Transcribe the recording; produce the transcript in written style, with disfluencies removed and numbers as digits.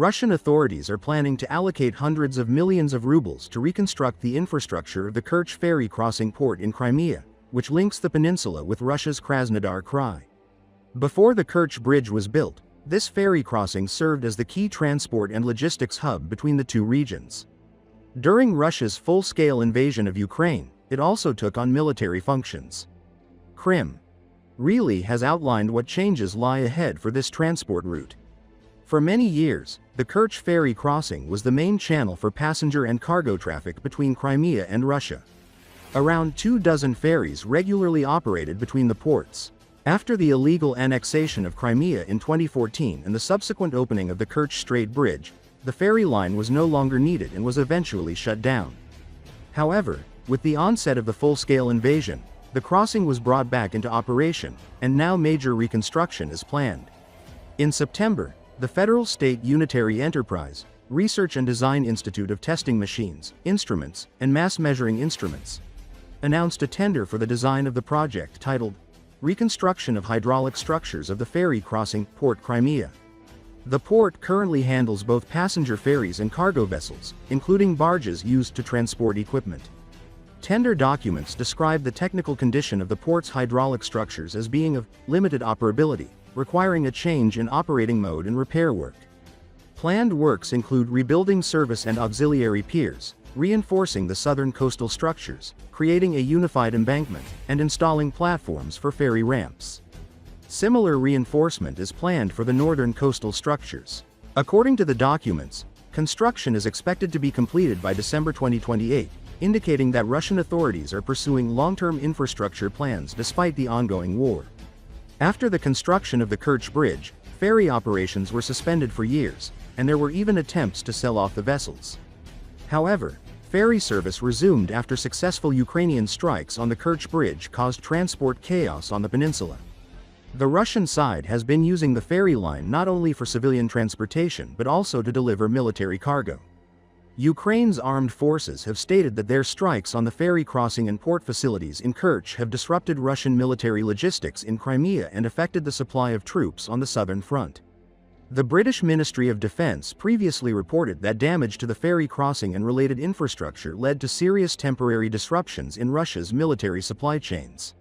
Russian authorities are planning to allocate hundreds of millions of rubles to reconstruct the infrastructure of the Kerch ferry crossing port in Crimea, which links the peninsula with Russia's Krasnodar Krai. Before the Kerch Bridge was built, this ferry crossing served as the key transport and logistics hub between the two regions. During Russia's full-scale invasion of Ukraine, it also took on military functions. Krym.Realii has outlined what changes lie ahead for this transport route. For many years, the Kerch ferry crossing was the main channel for passenger and cargo traffic between Crimea and Russia. Around 24 ferries regularly operated between the ports. After the illegal annexation of Crimea in 2014 and the subsequent opening of the Kerch Strait Bridge, the ferry line was no longer needed and was eventually shut down. However, with the onset of the full-scale invasion, the crossing was brought back into operation, and now major reconstruction is planned. In September, the Federal State Unitary Enterprise, Research and Design Institute of Testing Machines, Instruments, and Mass Measuring Instruments, announced a tender for the design of the project titled Reconstruction of Hydraulic Structures of the Ferry Crossing, Port Crimea. The port currently handles both passenger ferries and cargo vessels, including barges used to transport equipment. Tender documents describe the technical condition of the port's hydraulic structures as being of limited operability, requiring a change in operating mode and repair work. Planned works include rebuilding service and auxiliary piers, reinforcing the southern coastal structures, creating a unified embankment, and installing platforms for ferry ramps. Similar reinforcement is planned for the northern coastal structures. According to the documents, construction is expected to be completed by December 2028, indicating that Russian authorities are pursuing long-term infrastructure plans despite the ongoing war. After the construction of the Kerch Bridge, ferry operations were suspended for years, and there were even attempts to sell off the vessels. However, ferry service resumed after successful Ukrainian strikes on the Kerch Bridge caused transport chaos on the peninsula. The Russian side has been using the ferry line not only for civilian transportation but also to deliver military cargo. Ukraine's armed forces have stated that their strikes on the ferry crossing and port facilities in Kerch have disrupted Russian military logistics in Crimea and affected the supply of troops on the southern front. The British Ministry of Defence previously reported that damage to the ferry crossing and related infrastructure led to serious temporary disruptions in Russia's military supply chains.